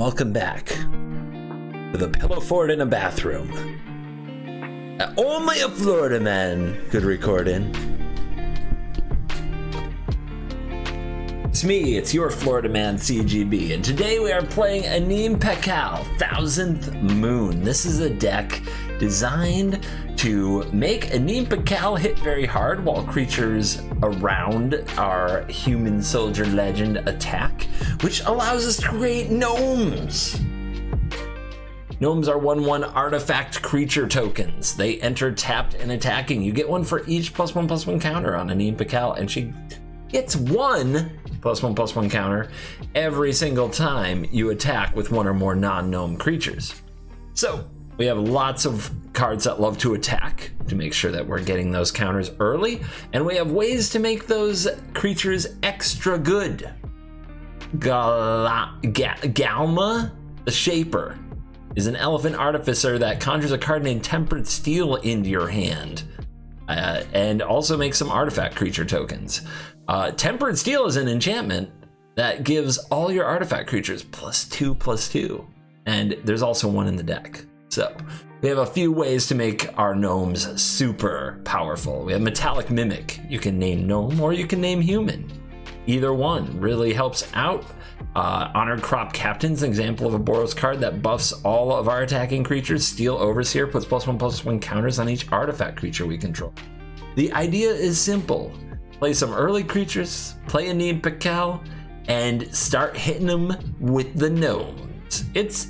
welcome back to the pillow fort in a bathroom that only a Florida man could record in. It's me, it's your Florida man CGB, and today we are playing Anim Pakal, Thousandth Moon. This is a deck designed to make Anim Pakal hit very hard while creatures around our human soldier legend attack, which allows us to create gnomes. Gnomes are 1/1 artifact creature tokens. They enter tapped and attacking. You get one for each +1/+1 counter on Anim Pakal, and she gets one +1/+1 counter every single time you attack with one or more non-gnome creatures. So we have lots of cards that love to attack to make sure that we're getting those counters early, and we have ways to make those creatures extra good. Galma the Shaper is an elephant artificer that conjures a card named Tempered Steel into your hand, and also makes some artifact creature tokens. Tempered Steel is an enchantment that gives all your artifact creatures +2/+2, and there's also one in the deck. So we have a few ways to make our gnomes super powerful. We have Metallic Mimic. You can name gnome or you can name human. Either one really helps out. Honored Crop Captain's an example of a Boros card that buffs all of our attacking creatures. Steel Overseer puts +1/+1 counters on each artifact creature we control. The idea is simple. Play some early creatures, play Anim Pakal, and start hitting them with the gnomes. It's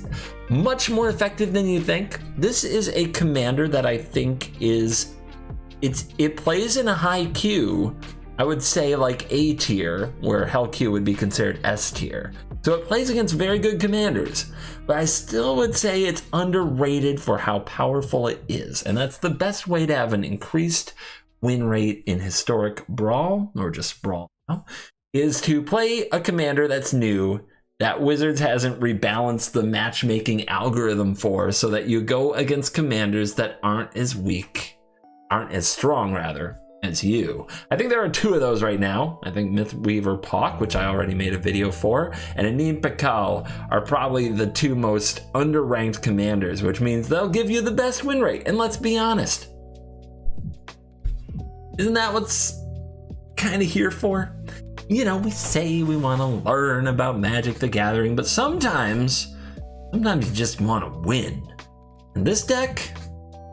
much more effective than you think. This is a commander that I think it plays in a high queue. I would say like A tier, where Hell Q would be considered S tier. So it plays against very good commanders, but I still would say it's underrated for how powerful it is. And that's the best way to have an increased win rate in historic Brawl, or just Brawl now, is to play a commander that's new, that Wizards hasn't rebalanced the matchmaking algorithm for, so that you go against commanders that aren't as strong as you. I think there are two of those right now. I think Mythweaver Pawk, which I already made a video for, and Anim Pakal are probably the two most underranked commanders, which means they'll give you the best win rate. And let's be honest, isn't that what's kind of here for? You know, we say we want to learn about Magic the Gathering, but sometimes you just want to win. In this deck,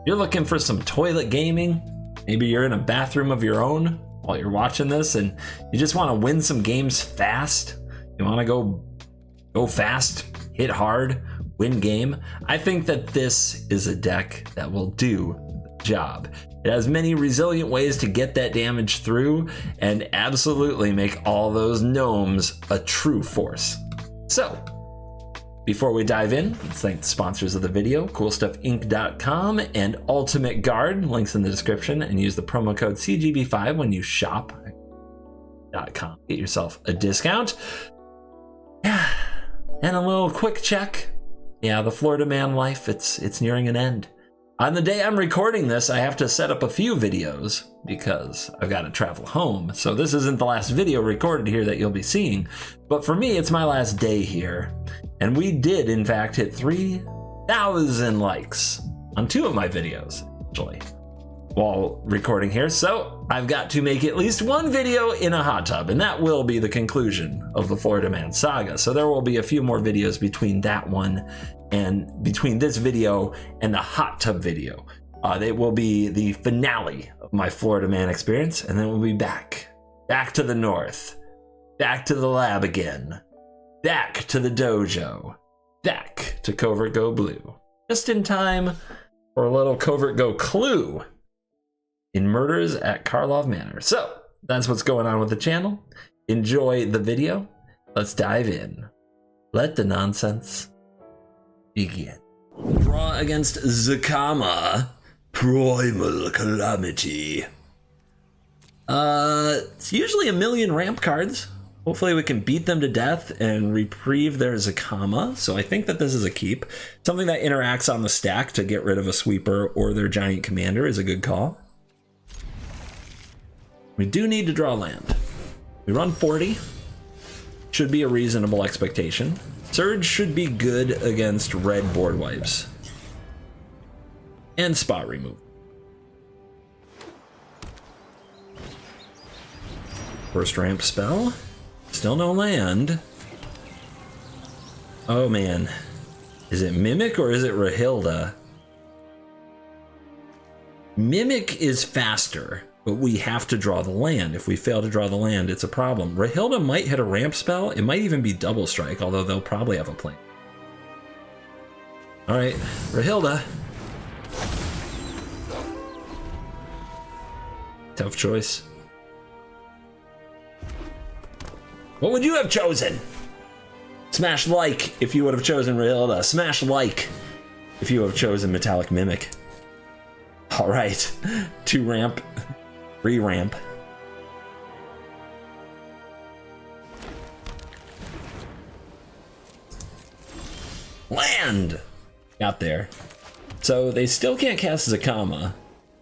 you're looking for some toilet gaming. Maybe you're in a bathroom of your own while you're watching this and you just want to win some games fast. You want to go fast, hit hard, win game. I think that this is a deck that will do the job. It has many resilient ways to get that damage through and absolutely make all those gnomes a true force. So, before we dive in, let's thank the sponsors of the video, CoolStuffInc.com and Ultimate Guard, links in the description, and use the promo code CGB5 when you shop .com. Get yourself a discount. And a little quick check. Yeah, the Florida man life, it's nearing an end. On the day I'm recording this, I have to set up a few videos because I've got to travel home. So this isn't the last video recorded here that you'll be seeing, but for me, it's my last day here. And we did, in fact, hit 3,000 likes on 2 of my videos, actually, while recording here. So I've got to make at least 1 video in a hot tub, and that will be the conclusion of the Florida Man saga. So there will be a few more videos between that one and between this video and the hot tub video. They will be the finale of my Florida Man experience, and then we'll be back to the north, back to the lab again, back to the dojo, back to CovertGoBlue, just in time for a little CovertGo clue in Murders at Karlov Manor. So that's what's going on with the channel. Enjoy the video. Let's dive in. Let the nonsense begin. Draw against Zakama, Primal Calamity. It's usually a million ramp cards. Hopefully we can beat them to death and reprieve their Zakama. So I think that this is a keep. Something that interacts on the stack to get rid of a sweeper or their giant commander is a good call. We do need to draw land. We run 40. Should be a reasonable expectation. Surge should be good against red board wipes. And spot remove. First ramp spell. Still no land. Oh man. Is it Mimic or is it Rahilda? Mimic is faster, but we have to draw the land. If we fail to draw the land, it's a problem. Rahilda might hit a ramp spell. It might even be double strike, although they'll probably have a plan. All right, Rahilda. Tough choice. What would you have chosen? Smash like if you would have chosen Rahilda. Smash like if you would have chosen Metallic Mimic. All right, 2 ramp, 3 ramp. Land! Got there. So they still can't cast Zakama,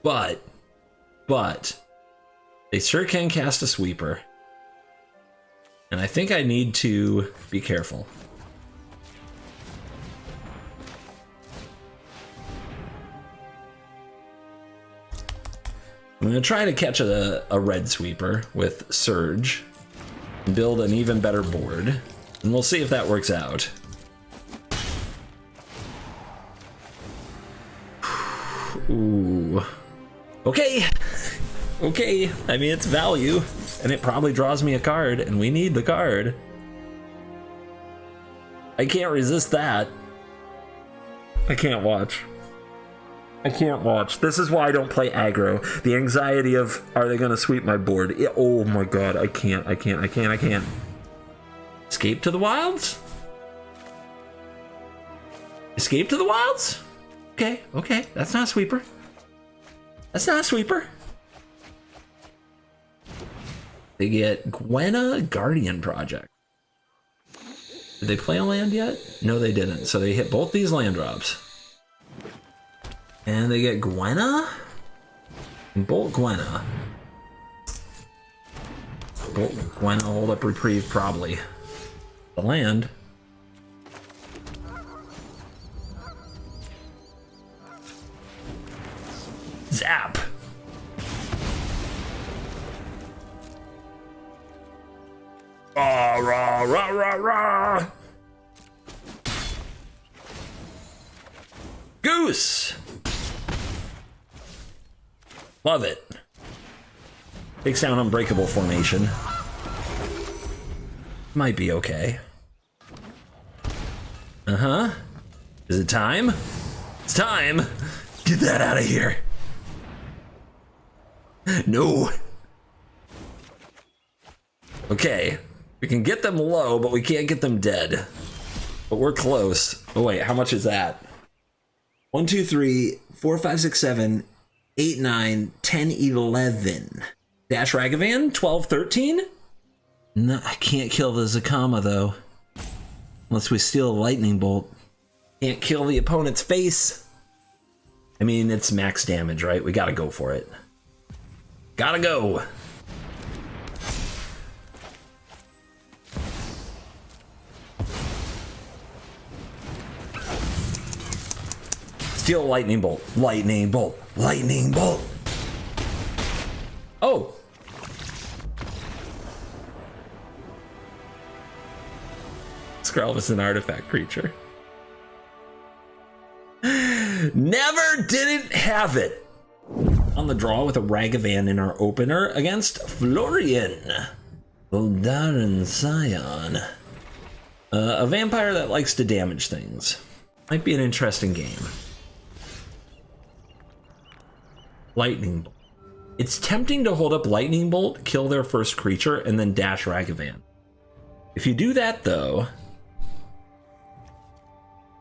but they sure can cast a sweeper. And I think I need to be careful. I'm gonna try to catch a red sweeper with Surge and build an even better board, and we'll see if that works out. Ooh. Okay. Okay. I mean, it's value, and it probably draws me a card, and we need the card. I can't resist that. I can't watch. I can't watch. This is why I don't play aggro. The anxiety of, are they gonna sweep my board? Oh my god, I can't. Escape to the wilds? Escape to the wilds? Okay, okay, that's not a sweeper. That's not a sweeper. They get Gwenna Guardian Project. Did they play a land yet? No, they didn't. So they hit both these land drops. And they get Gwenna? And Bolt Gwenna. Bolt Gwenna, hold up reprieve, probably. The land. Zap! Rah, rah, rah, rah, rah! Goose! Love it. Takes down Unbreakable formation. Might be okay. Uh-huh. Is it time? It's time! Get that out of here. No. Okay. We can get them low, but we can't get them dead. But we're close. Oh wait, how much is that? 1, 2, 3, 4, 5, 6, 7, 8, 9, 10, 11. Dash Ragavan, 12, 13? No, I can't kill the Zakama though. Unless we steal a Lightning Bolt. Can't kill the opponent's face. I mean, it's max damage, right? We gotta go for it. Gotta go. Steal Lightning Bolt. Lightning Bolt. Lightning Bolt. Oh. Skrelv is an artifact creature. Never didn't have it. On the draw with a Ragavan in our opener against Florian. Voldaren Scion. A vampire that likes to damage things. Might be an interesting game. Lightning Bolt. It's tempting to hold up Lightning Bolt, kill their first creature, and then dash Ragavan. If you do that, though,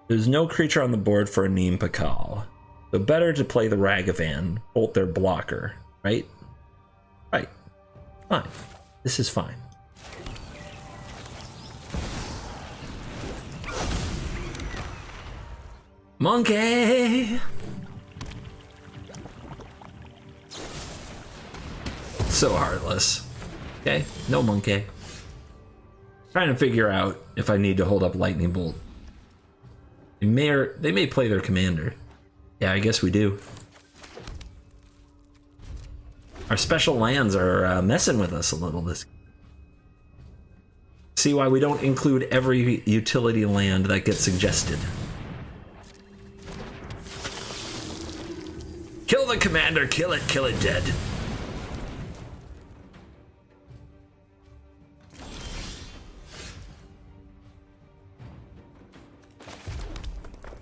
there's no creature on the board for Anim Pakal. So better to play the Ragavan, bolt their blocker, right? Right. Fine. This is fine. Monkey! So heartless. Okay, no monkey. Trying to figure out if I need to hold up Lightning Bolt. They may play their commander. Yeah, I guess we do. Our special lands are messing with us a little this. See why we don't include every utility land that gets suggested. Kill the commander, kill it dead.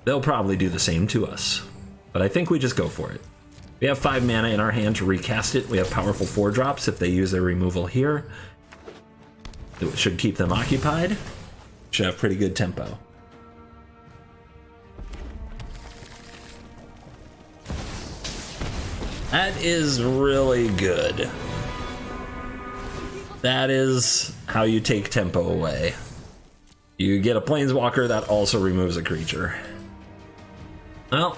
They'll probably do the same to us, but I think we just go for it. We have 5 mana in our hand to recast it. We have powerful 4-drops if they use their removal here. It should keep them occupied. Should have pretty good tempo. That is really good. That is how you take tempo away. You get a planeswalker that also removes a creature. Well,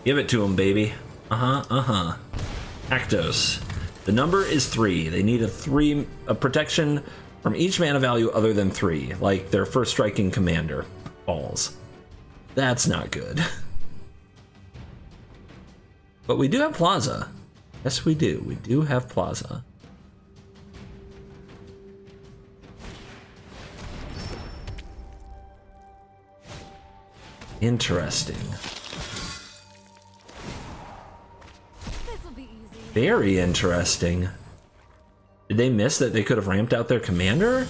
give it to him, baby. Actos. The number is 3. They need a protection from each mana value other than 3, like their first striking commander. Balls. That's not good. But we do have Plaza. Yes, we do. We do have Plaza. Interesting. This'll be easy. Very interesting. Did they miss that they could have ramped out their commander?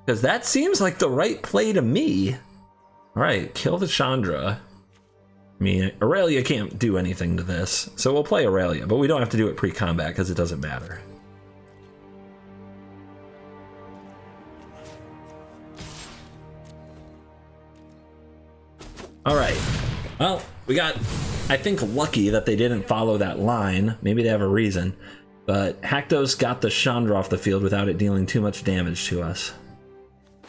Because that seems like the right play to me. All right, kill the Chandra. I mean, Aurelia can't do anything to this, so we'll play Aurelia, but we don't have to do it pre-combat because it doesn't matter. All right, well, we got, I think, lucky that they didn't follow that line. Maybe they have a reason, but Haktos got the Chandra off the field without it dealing too much damage to us.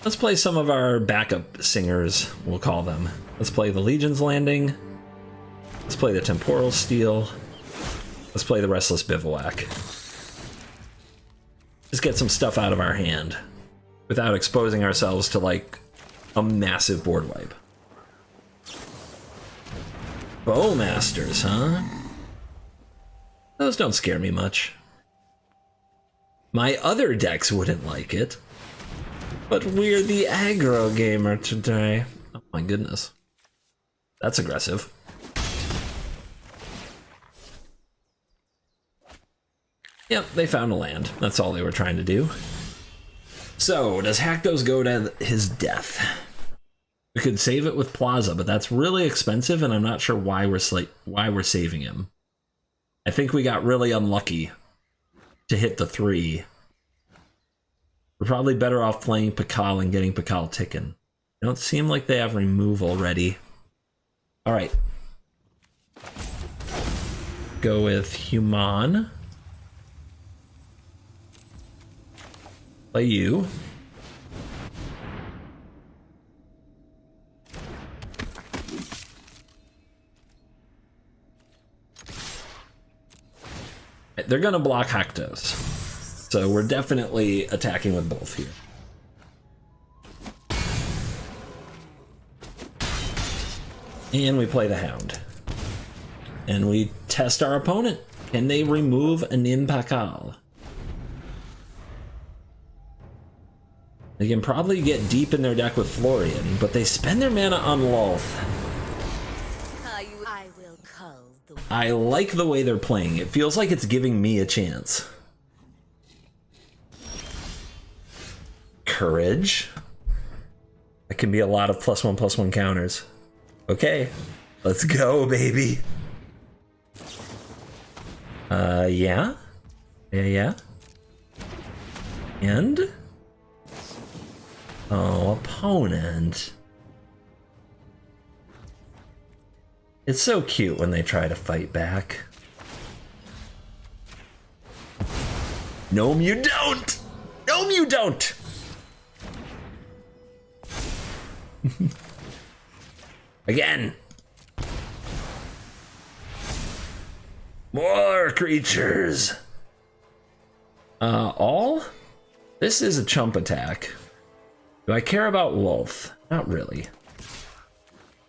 Let's play some of our backup singers, we'll call them. Let's play the Legion's Landing. Let's play the Temporal Steel. Let's play the Restless Bivouac. Just get some stuff out of our hand without exposing ourselves to, like, a massive board wipe. Bowmasters, huh? Those don't scare me much. My other decks wouldn't like it. But we're the aggro gamer today. Oh my goodness. That's aggressive. Yep, they found a land. That's all they were trying to do. So, does Haktos go to his death? We could save it with Plaza, but that's really expensive, and I'm not sure why we're saving him. I think we got really unlucky to hit the 3. We're probably better off playing Pakal and getting Pakal ticking. They don't seem like they have removal ready. All right. Go with Human. Play you. They're gonna block Haktos, so we're definitely attacking with both here. And we play the Hound. And we test our opponent. Can they remove Anim Pakal? They can probably get deep in their deck with Florian, but they spend their mana on Lolth. I like the way they're playing. It feels like it's giving me a chance. Courage. That can be a lot of +1/+1 counters. Okay, let's go, baby. Yeah. And? Oh, opponent. It's so cute when they try to fight back. Gnome, you don't! Gnome, you don't! Again! More creatures! All? This is a chump attack. Do I care about Lulth? Not really.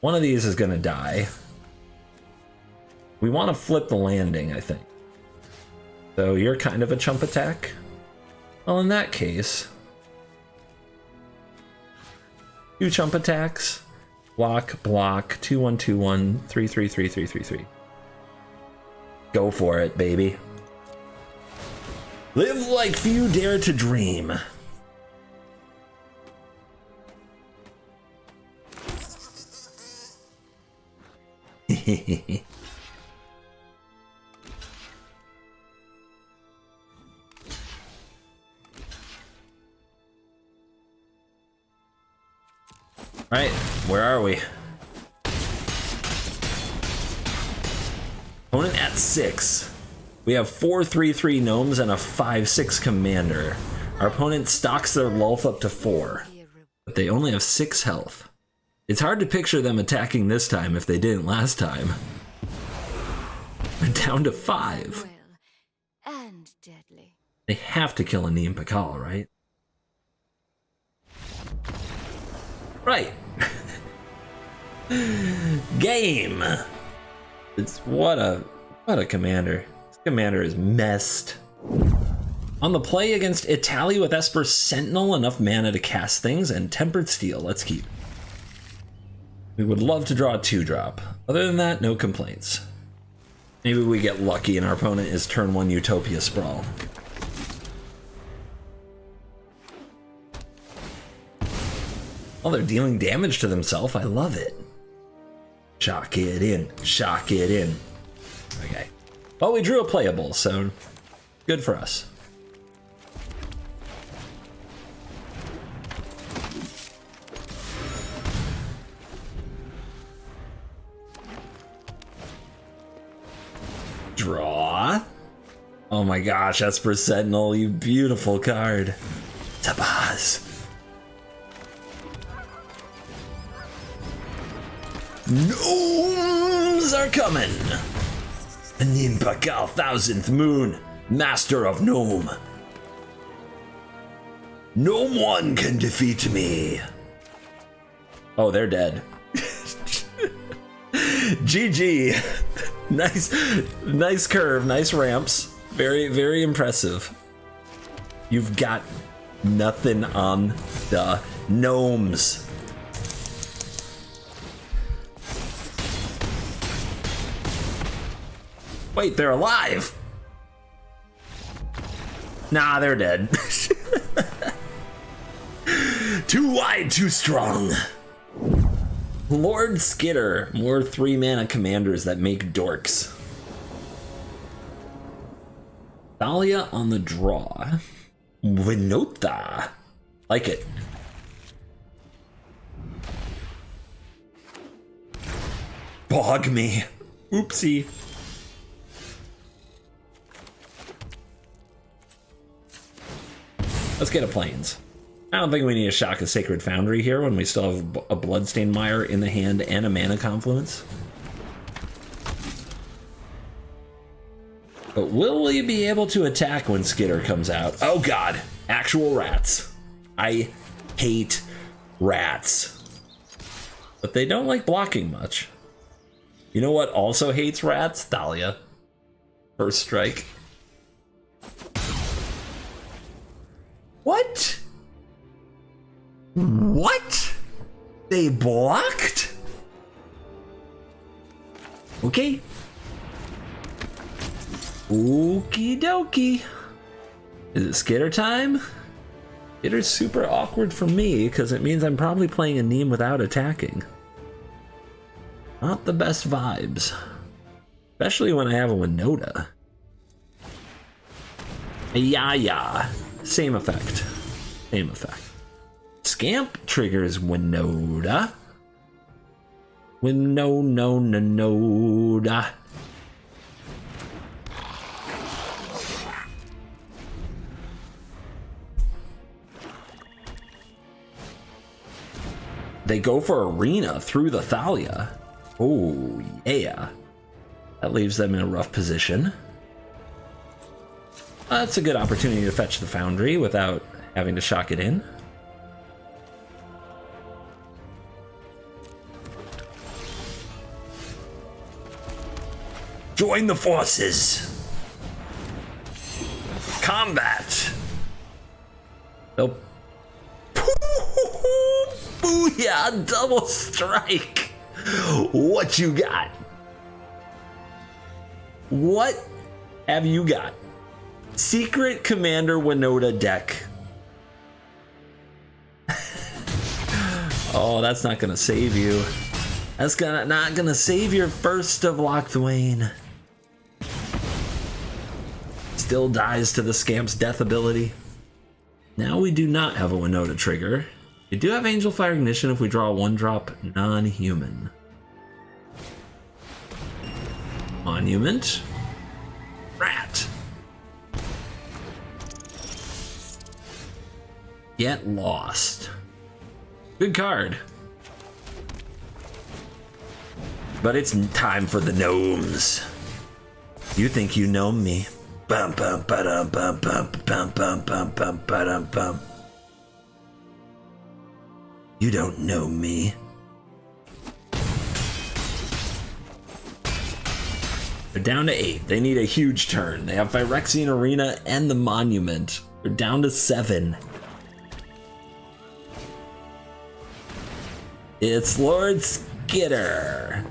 One of these is gonna die. We want to flip the landing, I think. So you're kind of a chump attack? Well, in that case... 2 chump attacks. Block, block, 2-1-2-1, 3-3-3-3-3-3. Go for it, baby. Live like few dare to dream. Right, where are we? Opponent at 6. We have 4-3-3 gnomes and a 5-6 commander. Our opponent stocks their Lulth up to 4, but they only have 6 health. It's hard to picture them attacking this time if they didn't last time. We're down to 5. And deadly. They have to kill Anim Pakal, right? Right. Game. It's what a commander. This commander is messed. On the play against Italy with Esper Sentinel, enough mana to cast things, and Tempered Steel. Let's keep. We would love to draw a 2-drop. Other than that, no complaints. Maybe we get lucky and our opponent is turn 1 Utopia Sprawl. Oh, they're dealing damage to themselves. I love it. Shock it in. Shock it in. Okay. Well, we drew a playable, so good for us. Draw. Oh my gosh, that's for Sentinel, you beautiful card. Tabaz. Gnomes are coming. Anim Pakal, 1000th moon, master of gnome. No one can defeat me. Oh, they're dead. GG. Nice curve, nice ramps. Very, very impressive. You've got nothing on the gnomes. Wait, they're alive. Nah, they're dead. Too wide, too strong. Lord Skitter, more 3-mana commanders that make dorks. Thalia on the draw. Vinota. Like it. Bog me. Oopsie. Let's get a plains. I don't think we need to shock a Sacred Foundry here when we still have a Bloodstained Mire in the hand and a Mana Confluence. But will we be able to attack when Skitter comes out? Oh god, actual rats. I hate rats. But they don't like blocking much. You know what also hates rats? Thalia. First strike. What? What? They blocked? Okay. Okie dokie. Is it Skitter time? Skitter's super awkward for me because it means I'm probably playing Anim without attacking. Not the best vibes. Especially when I have a Winota. Yeah. Same effect. Same effect. Scamp triggers Winota. Winota. They go for Arena through the Thalia. Oh, yeah. That leaves them in a rough position. That's a good opportunity to fetch the Foundry without having to shock it in. Join the forces. Combat. Nope. Booyah! Double strike. What you got? What have you got? Secret Commander Winota deck. Oh, that's not gonna save you. That's not gonna save your first of Lochthwain. Still dies to the Scamp's death ability. Now we do not have a Winota trigger. We do have Angel Fire Ignition if we draw a 1-drop non-human. Monument. Rat. Get lost. Good card. But it's time for the gnomes. You think you know me? Bum bum ba-dum bum bum bum bum bum bum ba-dum bum. You don't know me. They're down to 8. They need a huge turn. They have Phyrexian Arena and the Monument. They're down to 7. It's Lord Skitter.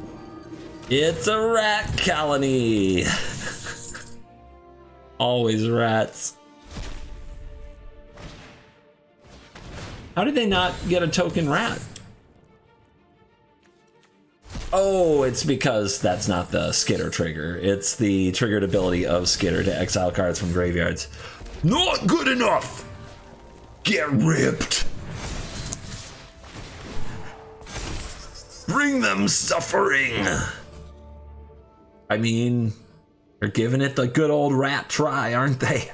It's a rat colony. Always rats. How did they not get a token rat? Oh, it's because that's not the Skitter trigger. It's the triggered ability of Skitter to exile cards from graveyards. Not good enough! Get ripped! Bring them suffering! I mean, they're giving it the good old rat try, aren't they?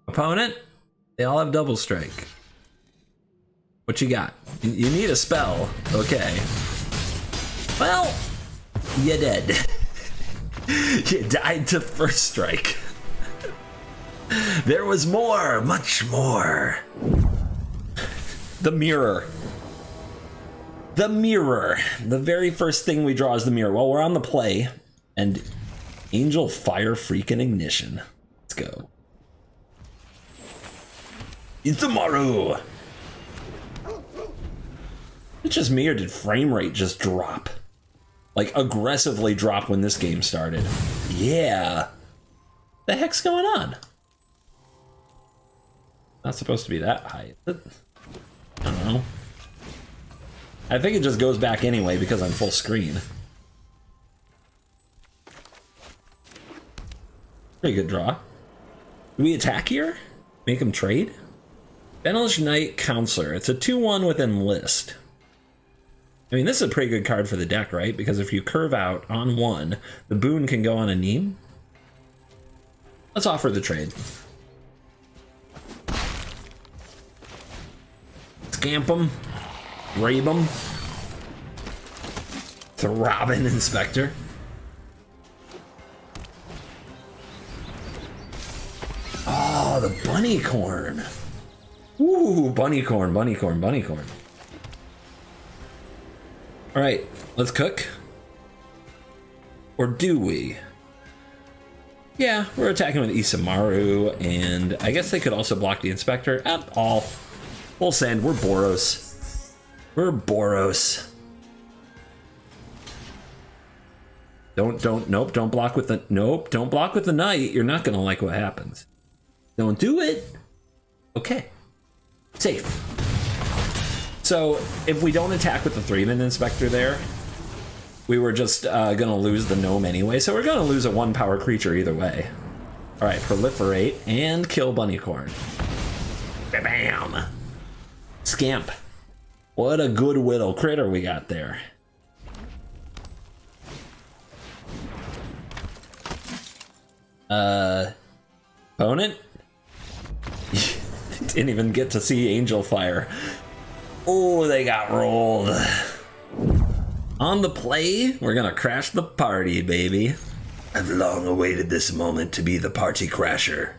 Opponent, they all have double strike. What you got? You need a spell. Okay. Well, you dead. You died to first strike. There was more, much more. The mirror. The mirror. The very first thing we draw is the mirror. Well, we're on the play, and Angel Fire Freaking Ignition. Let's go. Itamaru! It's just me, or did frame rate just drop? Like, aggressively drop when this game started. Yeah. The heck's going on? Not supposed to be that high. I don't know. I think it just goes back anyway because I'm full screen. Pretty good draw. Do we attack here? Make him trade? Benelish Knight Counselor. It's a 2/1 with Enlist. I mean, this is a pretty good card for the deck, right? Because if you curve out on 1, the boon can go on Anim. Let's offer the trade. Scamp him. Rabe him. Throbbing Inspector. Oh, the bunny corn. Ooh, bunny corn, bunny corn, bunny corn. All right, let's cook. Or do we? Yeah, we're attacking with Isamaru, and I guess they could also block the Inspector at all. We'll send. We're Boros. We're Boros. Nope, don't block with the, nope, don't block with the Knight. You're not gonna like what happens. Don't do it. Okay. Safe. So, if we don't attack with the 3-man Inspector there, we were just gonna lose the gnome anyway, so we're gonna lose a 1-power creature either way. Alright, proliferate and kill Bunnycorn. Bam! Scamp. What a good little critter we got there. Opponent? Didn't even get to see Angel Fire. Oh, they got rolled. On the play, we're gonna crash the party, baby. I've long awaited this moment to be the party crasher.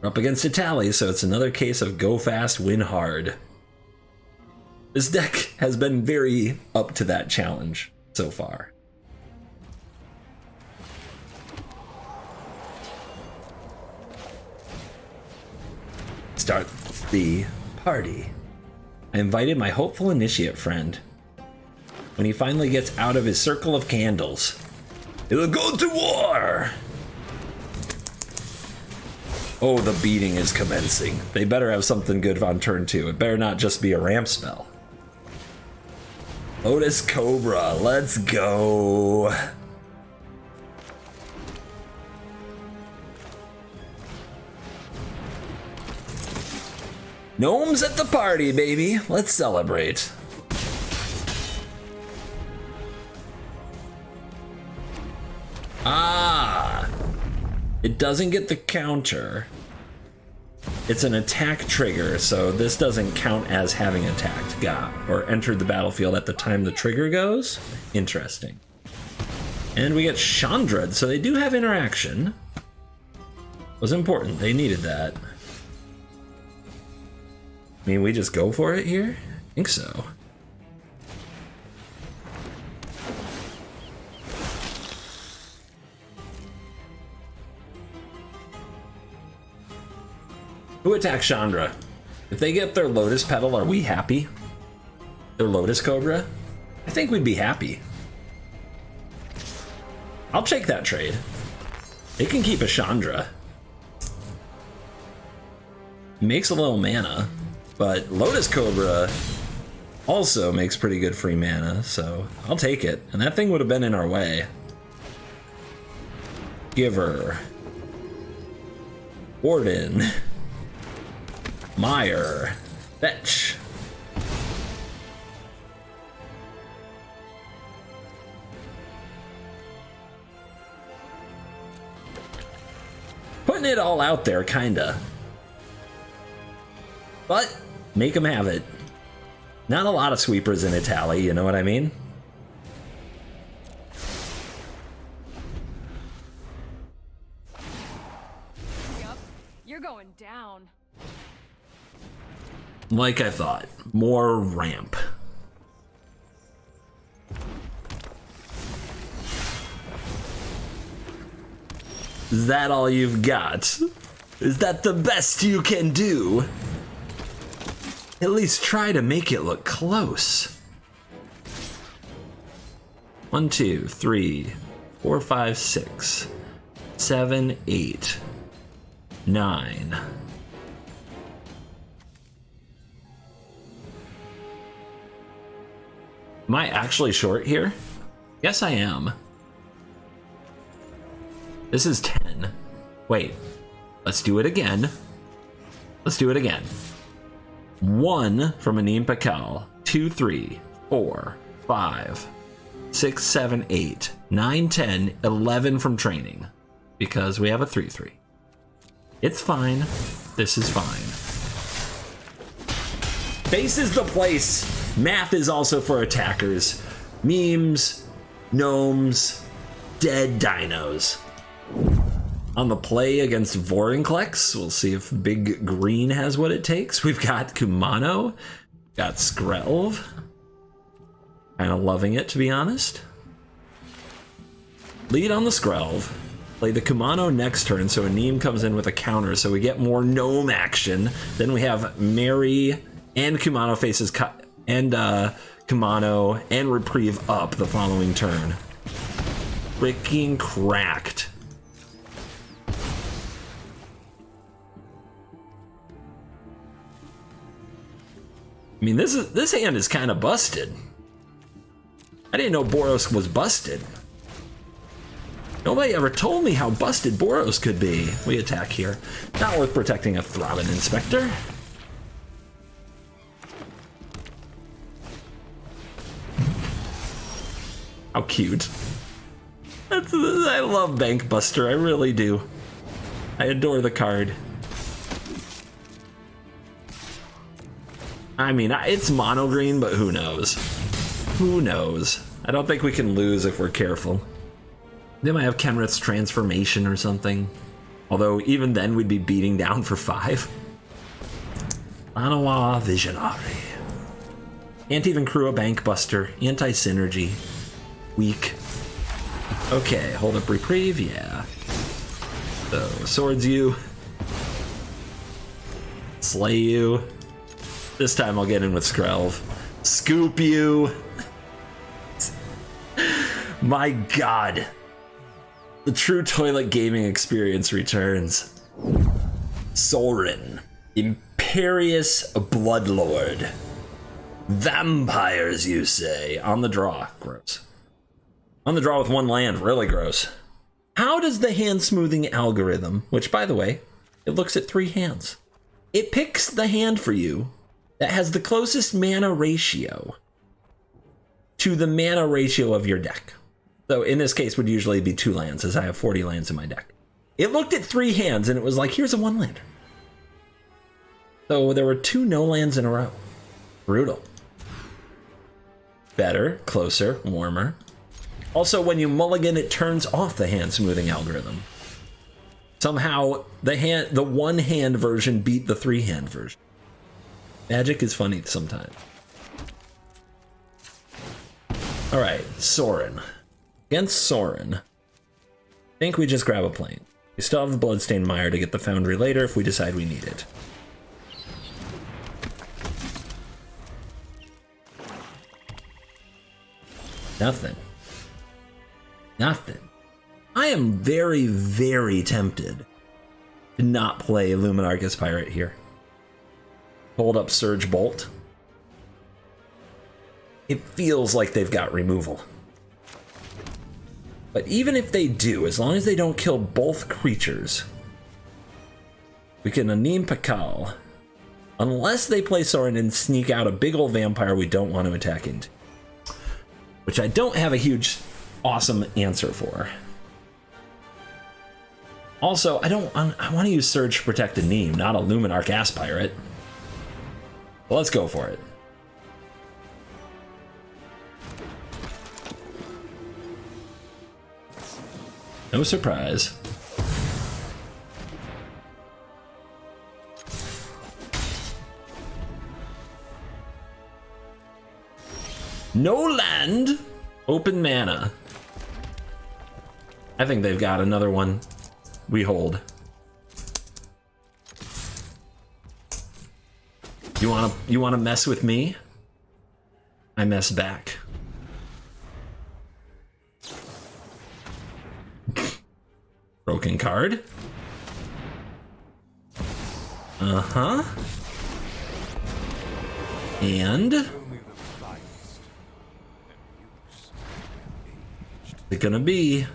We're up against Italy, so it's another case of go fast, win hard. This deck has been very up to that challenge so far. Start the party. I invited my hopeful initiate friend. When he finally gets out of his circle of candles, it'll go to war! Oh, the beating is commencing. They better have something good on turn 2. It better not just be a ramp spell. Lotus Cobra, let's go. Gnomes at the party, baby. Let's celebrate. Ah, it doesn't get the counter. It's an attack trigger, so this doesn't count as having attacked, or entered the battlefield at the time the trigger goes. Interesting. And we get Chandra, so they do have interaction. Was important, they needed that. I mean, we just go for it here? I think so. Who attacks Chandra? If they get their Lotus Petal, are we happy? Their Lotus Cobra? I think we'd be happy. I'll take that trade. They can keep a Chandra. Makes a little mana, but Lotus Cobra also makes pretty good free mana, so I'll take it. And that thing would have been in our way. Giver. Warden. Meyer. Fetch. Putting it all out there, kinda. But, make them have it. Not a lot of sweepers in Italy, you know what I mean? Yup, you're going down. Like I thought, more ramp. Is that all you've got? Is that the best you can do? At least try to make it look close. 1, 2, 3, 4, 5, 6, 7, 8, 9. Am I actually short here? Yes, I am. This is 10. Wait, let's do it again. Let's do it again. 1 from Anim Pakal, 2, 3, 4, 5, 6, 7, 8, 9, 10, 11 from training. Because we have a 3-3. It's fine. This is fine. Base is the place. Math is also for attackers. Memes, gnomes, dead dinos. On the play against Vorinclex, we'll see if Big Green has what it takes. We've got Kumano, got Skrelv. Kind of loving it, to be honest. Lead on the Skrelv. Play the Kumano next turn, so Anim comes in with a counter, so we get more gnome action. Then we have Mary and Kumano faces Kumano and Reprieve up the following turn. Freaking cracked. I mean, this hand is kind of busted. I didn't know Boros was busted. Nobody ever told me how busted Boros could be. We attack here. Not worth protecting a Throbbing Inspector. How cute. I love Bank Buster, I really do. I adore the card. I mean, it's mono green, but who knows? Who knows? I don't think we can lose if we're careful. They might have Kenrith's transformation or something. Although even then we'd be beating down for 5. Lanawa Visionary. Can't even crew a Bank Buster. Anti-synergy. Weak. Okay, hold up reprieve, yeah. So, swords you. Slay you. This time I'll get in with Skrelv. Scoop you. My god. The true toilet gaming experience returns. Sorin. Imperious Bloodlord. Vampires, you say? On the draw. Gross. On the draw with 1 land. Really gross. How does the hand smoothing algorithm, which by the way, it looks at 3 hands. It picks the hand for you that has the closest mana ratio to the mana ratio of your deck. So in this case would usually be 2 lands, as I have 40 lands in my deck. It looked at 3 hands and it was like, here's a 1-lander. So there were 2 no lands in a row. Brutal. Better, closer, warmer. Also, when you mulligan, it turns off the hand smoothing algorithm. Somehow, the 1-hand version beat the 3-hand version. Magic is funny sometimes. All right, Sorin. Against Sorin, I think we just grab a plane. We still have the Bloodstained Mire to get the Foundry later if we decide we need it. Nothing. Nothing. I am very, very tempted to not play Luminarchus Pirate here. Hold up Surge Bolt. It feels like they've got removal. But even if they do, as long as they don't kill both creatures, we can Anim Pakal. Unless they play Sorin and sneak out a big old vampire we don't want to attack into. Which I don't have a huge, awesome answer for. Also, I want to use Surge to protect Anim, not a Luminarch Ass Pirate. Well, let's go for it. No surprise. No land, open mana. I think they've got another one. We hold. You wanna mess with me? I mess back. Broken card. Uh-huh. And is it gonna be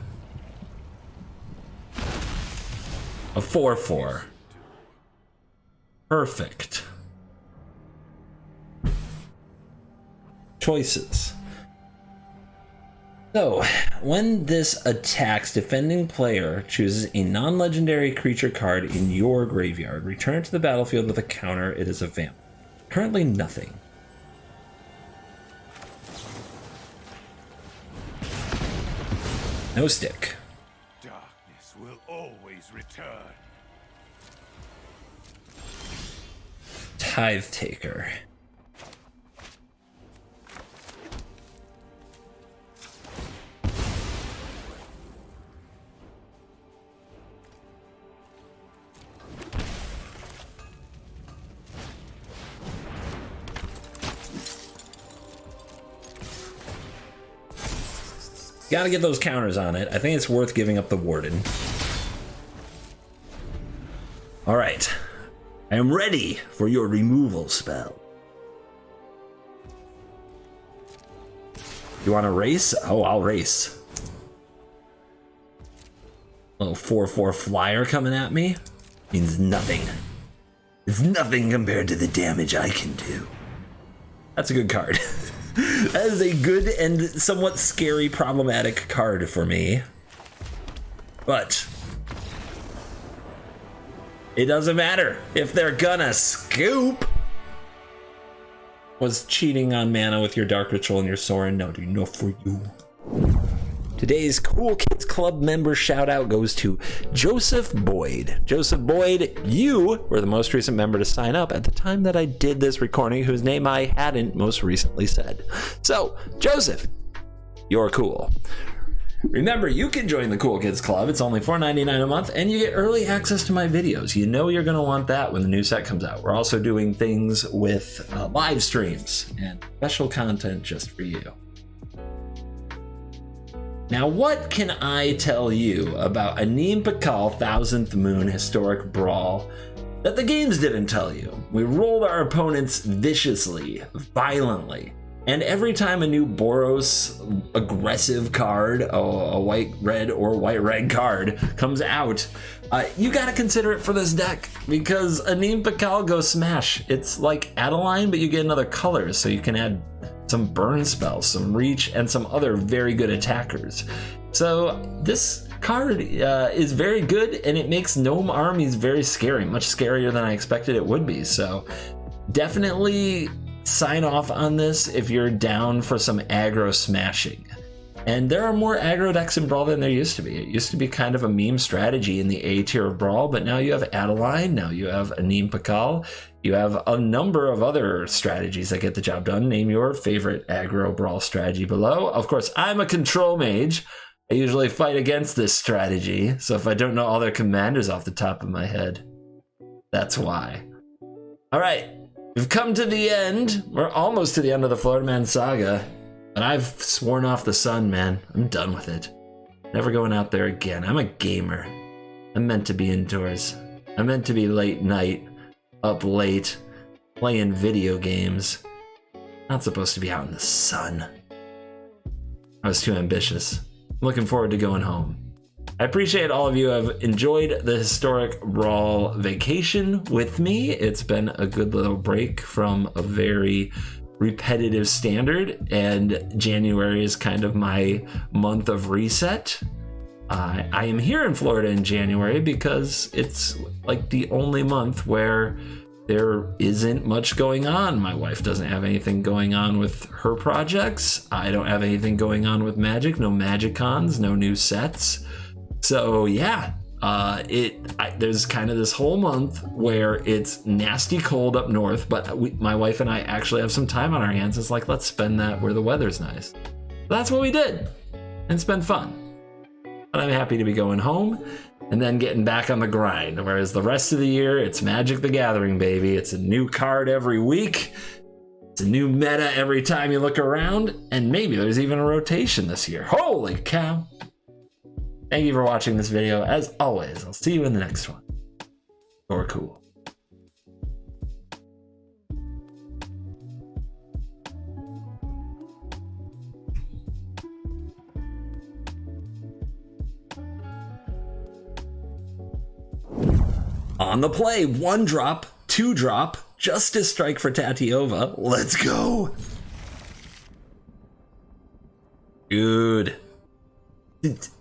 a 4/4? Perfect. Choices. So, when this attacks, defending player chooses a non-legendary creature card in your graveyard. Return it to the battlefield with a counter. It is a vamp. Currently nothing. No stick. Darkness will always return. Tithe Taker. Gotta get those counters on it. I think it's worth giving up the Warden. Alright. I am ready for your removal spell. You wanna race? Oh, I'll race. Little 4/4 flyer coming at me means nothing. It's nothing compared to the damage I can do. That's a good card. That is a good and somewhat scary, problematic card for me. But it doesn't matter if they're gonna scoop. was cheating on mana with your Dark Ritual and your Sorin not enough for you? Today's Cool Kids Club member shout out goes to Joseph Boyd. Joseph Boyd, you were the most recent member to sign up at the time that I did this recording, whose name I hadn't most recently said. So, Joseph, you're cool. Remember, you can join the Cool Kids Club. It's only $4.99 a month, and you get early access to my videos. You know you're going to want that when the new set comes out. We're also doing things with live streams and special content just for you. Now, what can I tell you about Anim Pakal Thousandth Moon Historic Brawl that the games didn't tell you? We rolled our opponents viciously, violently, and every time a new Boros aggressive card, a white-red or white-red card comes out, you gotta consider it for this deck, because Anim Pakal goes smash. It's like Adeline, but you get another color, so you can add some burn spells, some reach, and some other very good attackers. So this card is very good, and it makes gnome armies very scary, much scarier than I expected it would be. So definitely sign off on this if you're down for some aggro smashing. And there are more aggro decks in Brawl than there used to be. It used to be kind of a meme strategy in the A tier of Brawl, but now you have Adeline, now you have Anim Pakal, you have a number of other strategies that get the job done. Name your favorite aggro Brawl strategy below. Of course, I'm a control mage. I usually fight against this strategy, so if I don't know all their commanders off the top of my head, that's why. All right, we've come to the end. We're almost to the end of the Florida Man saga. But I've sworn off the sun, man. I'm done with it. Never going out there again. I'm a gamer. I'm meant to be indoors. I'm meant to be late night, up late, playing video games. Not supposed to be out in the sun. I was too ambitious. I'm looking forward to going home. I appreciate all of you who have enjoyed the historic Brawl vacation with me. It's been a good little break from a very repetitive standard, and January is kind of my month of reset. I am here in Florida in January because it's like the only month where there isn't much going on. My wife doesn't have anything going on with her projects. I don't have anything going on with Magic. No Magic Cons, no new sets. So yeah, there's kind of this whole month where it's nasty cold up north, but my wife and I actually have some time on our hands. It's like, let's spend that where the weather's nice. That's what we did, and it's been fun. But I'm happy to be going home and then getting back on the grind, whereas the rest of the year, it's Magic the Gathering, baby. It's a new card every week. It's a new meta every time you look around, and maybe there's even a rotation this year. Holy cow. Thank you for watching this video. As always, I'll see you in the next one. You're cool. On the play, 1 drop, 2 drop, Justice Strike for Tatiova. Let's go. Good.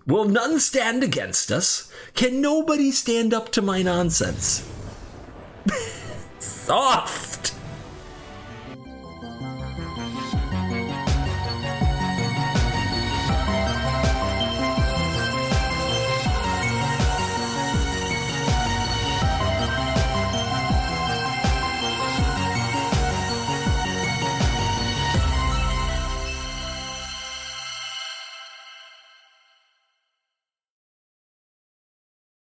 Will none stand against us? Can nobody stand up to my nonsense? Soft!